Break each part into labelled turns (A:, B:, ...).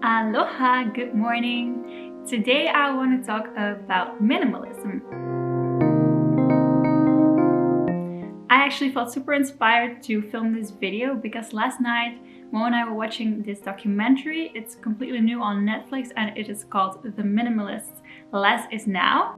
A: Aloha, good morning. Today I want to talk about minimalism. I actually felt super inspired to film this video because last night Mo and I were watching this documentary. It's completely new on Netflix and it is called The Minimalists, Less is Now.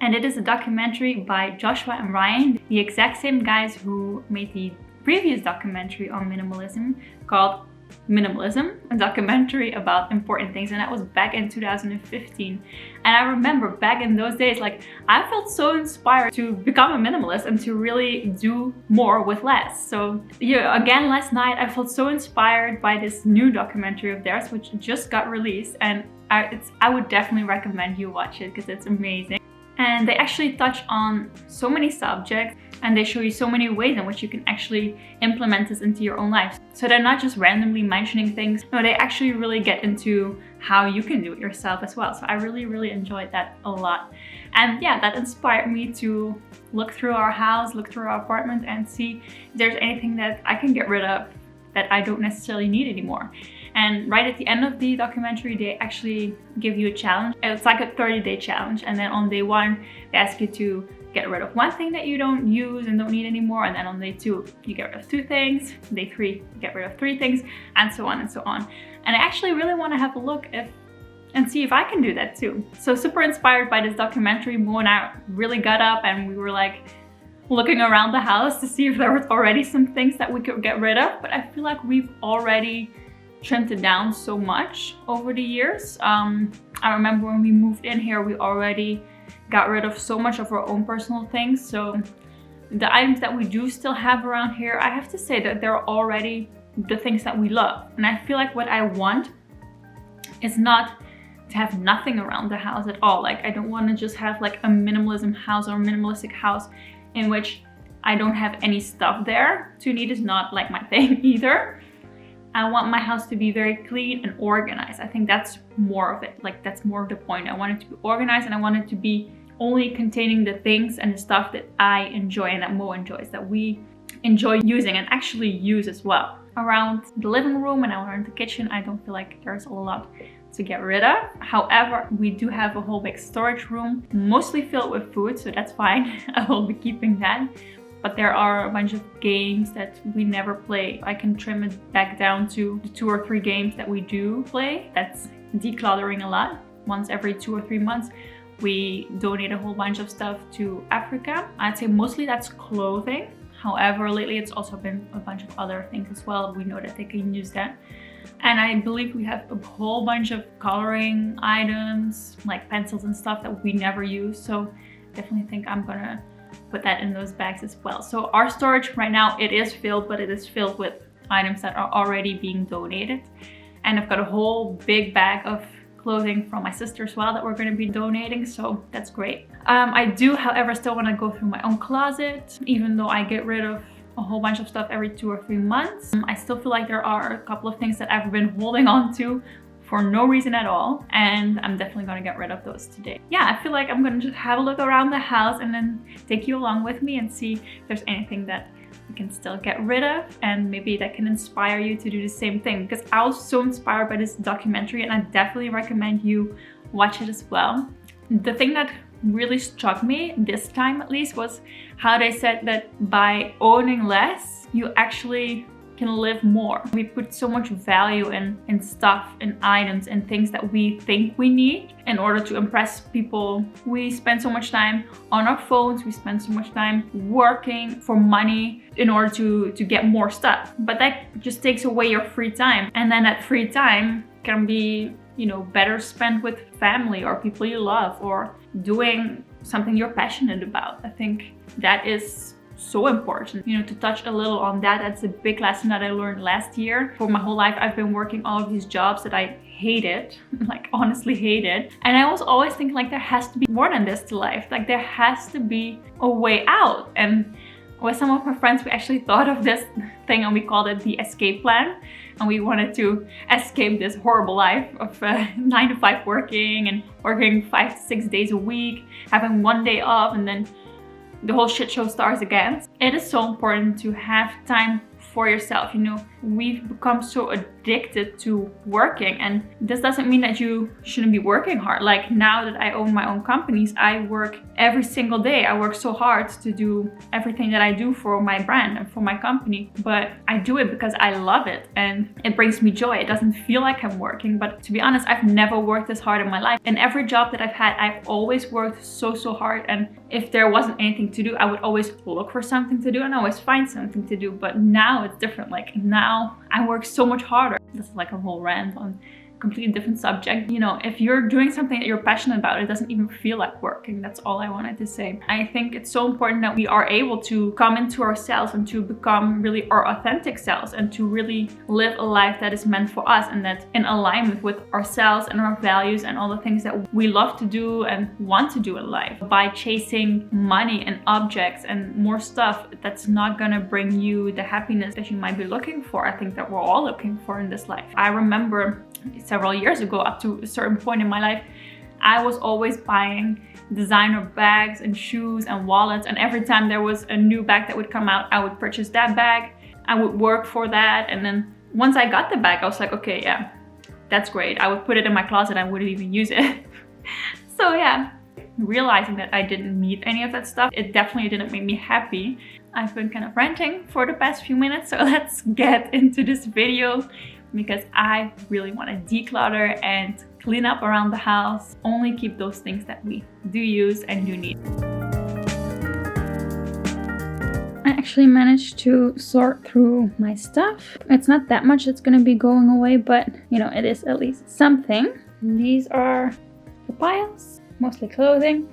A: And it is a documentary by Joshua and Ryan, the exact same guys who made the previous documentary on minimalism called Minimalism, a documentary about important things, and that was back in 2015. And I remember back in those days, I felt so inspired to become a minimalist and to really do more with less. So yeah, again, last night I felt so inspired by this new documentary of theirs which just got released, and I would definitely recommend you watch it because it's amazing. And they actually touch on so many subjects and they show you so many ways in which you can actually implement this into your own life. So they're not just randomly mentioning things, no, they actually really get into how you can do it yourself as well. So I really enjoyed that a lot. And yeah, that inspired me to look through our house, look through our apartment and see if there's anything that I can get rid of that I don't necessarily need anymore. And right at the end of the documentary, they actually give you a challenge. It's like a 30-day challenge. And then on day 1, they ask you to get rid of one thing that you don't use and don't need anymore. And then on day 2, you get rid of 2 things. Day 3, you get rid of 3 things, and so on and so on. And I actually really want to have a look and see if I can do that too. So super inspired by this documentary, Mo and I really got up and we were looking around the house to see if there was already some things that we could get rid of. But I feel like we've already trimmed it down so much over the years. I remember when we moved in here, we already got rid of so much of our own personal things. So the items that we do still have around here, I have to say that they're already the things that we love. And I feel like what I want is not to have nothing around the house at all. I don't want to just have a minimalism house or a minimalistic house in which I don't have any stuff there. To need is not my thing either. I want my house to be very clean and organized. I think that's more of it. That's more of the point. I want it to be organized and I want it to be only containing the things and the stuff that I enjoy and that Mo enjoys, that we enjoy using and actually use as well. Around the living room and around the kitchen, I don't feel like there's a lot to get rid of. However, we do have a whole big storage room, mostly filled with food, so that's fine. I will be keeping that. But there are a bunch of games that we never play. I can trim it back down to the 2 or 3 games that we do play. That's decluttering a lot. Once every 2 or 3 months, we donate a whole bunch of stuff to Africa. I'd say mostly that's clothing. However, lately it's also been a bunch of other things as well. We know that they can use that. And I believe we have a whole bunch of coloring items, like pencils and stuff that we never use. So definitely think I'm gonna put that in those bags as well. So our storage right now, it is filled, but it is filled with items that are already being donated. And I've got a whole big bag of clothing from my sister as well that we're going to be donating, so that's great. I do, however, still want to go through my own closet, even though I get rid of a whole bunch of stuff every 2 or 3 months. I still feel like there are a couple of things that I've been holding on to for no reason at all, and I'm definitely going to get rid of those today. Yeah, I feel like I'm going to just have a look around the house and then take you along with me and see if there's anything that we can still get rid of, and maybe that can inspire you to do the same thing, because I was so inspired by this documentary and I definitely recommend you watch it as well. The thing that really struck me this time, at least, was how they said that by owning less, you actually can live more. We put so much value in stuff and items and things that we think we need in order to impress people. We spend so much time on our phones, we spend so much time working for money in order to get more stuff. But that just takes away your free time. And then that free time can be, better spent with family or people you love or doing something you're passionate about. I think that is so important, to touch a little on that. That's a big lesson that I learned last year. For my whole life, I've been working all of these jobs that I hated, honestly hated. And I was always thinking there has to be more than this to life. There has to be a way out. And with some of my friends, we actually thought of this thing and we called it the escape plan. And we wanted to escape this horrible life of 9 to 5 working and working 5 to 6 days a week, having 1 day off, and then the whole shit show starts again. It is so important to have time for yourself, we've become so addicted to working, and this doesn't mean that you shouldn't be working hard. Like now that I own my own companies, I work every single day. I work so hard to do everything that I do for my brand and for my company, but I do it because I love it and it brings me joy. It doesn't feel like I'm working, but to be honest, I've never worked this hard in my life. In every job that I've had, I've always worked so hard, and if there wasn't anything to do, I would always look for something to do and always find something to do. But now it's different. Like now I work so much harder. This is like a whole rant on a completely different subject. You know, if you're doing something that you're passionate about, it doesn't even feel like working. That's all I wanted to say. I think it's so important that we are able to come into ourselves and to become really our authentic selves and to really live a life that is meant for us and that's in alignment with ourselves and our values and all the things that we love to do and want to do in life. By chasing money and objects and more stuff, that's not gonna bring you the happiness that you might be looking for. I think that we're all looking for in this life. I remember several years ago, up to a certain point in my life, I was always buying designer bags and shoes and wallets, and every time there was a new bag that would come out, I would purchase that bag. I would work for that, and then once I got the bag, I was like, okay, yeah, that's great. I would put it in my closet, I wouldn't even use it. So yeah, realizing that I didn't need any of that stuff, it definitely didn't make me happy. I've been kind of ranting for the past few minutes, so let's get into this video, because I really want to declutter and clean up around the house. Only keep those things that we do use and do need. I actually managed to sort through my stuff. It's not that much that's gonna be going away, but you know, it is at least something. And these are the piles, mostly clothing.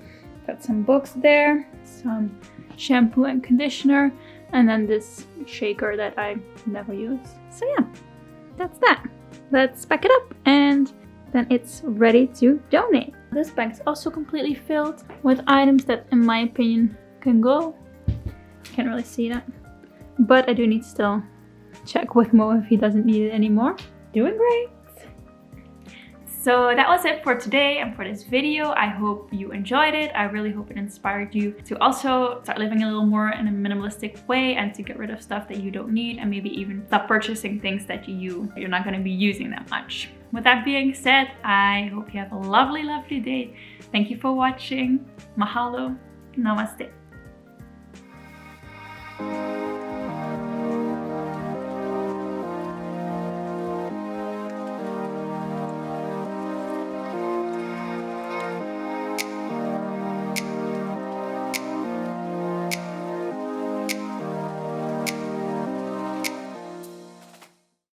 A: Got some books there, some shampoo and conditioner, and then this shaker that I never use. So yeah, that's that. Let's pack it up and then it's ready to donate. This bag is also completely filled with items that, in my opinion, can go. Can't really see that, but I do need to still check with Mo if he doesn't need it anymore. Doing great. So that was it for today and for this video. I hope you enjoyed it. I really hope it inspired you to also start living a little more in a minimalistic way and to get rid of stuff that you don't need and maybe even stop purchasing things that you're not going to be using that much. With that being said, I hope you have a lovely, lovely day. Thank you for watching. Mahalo. Namaste.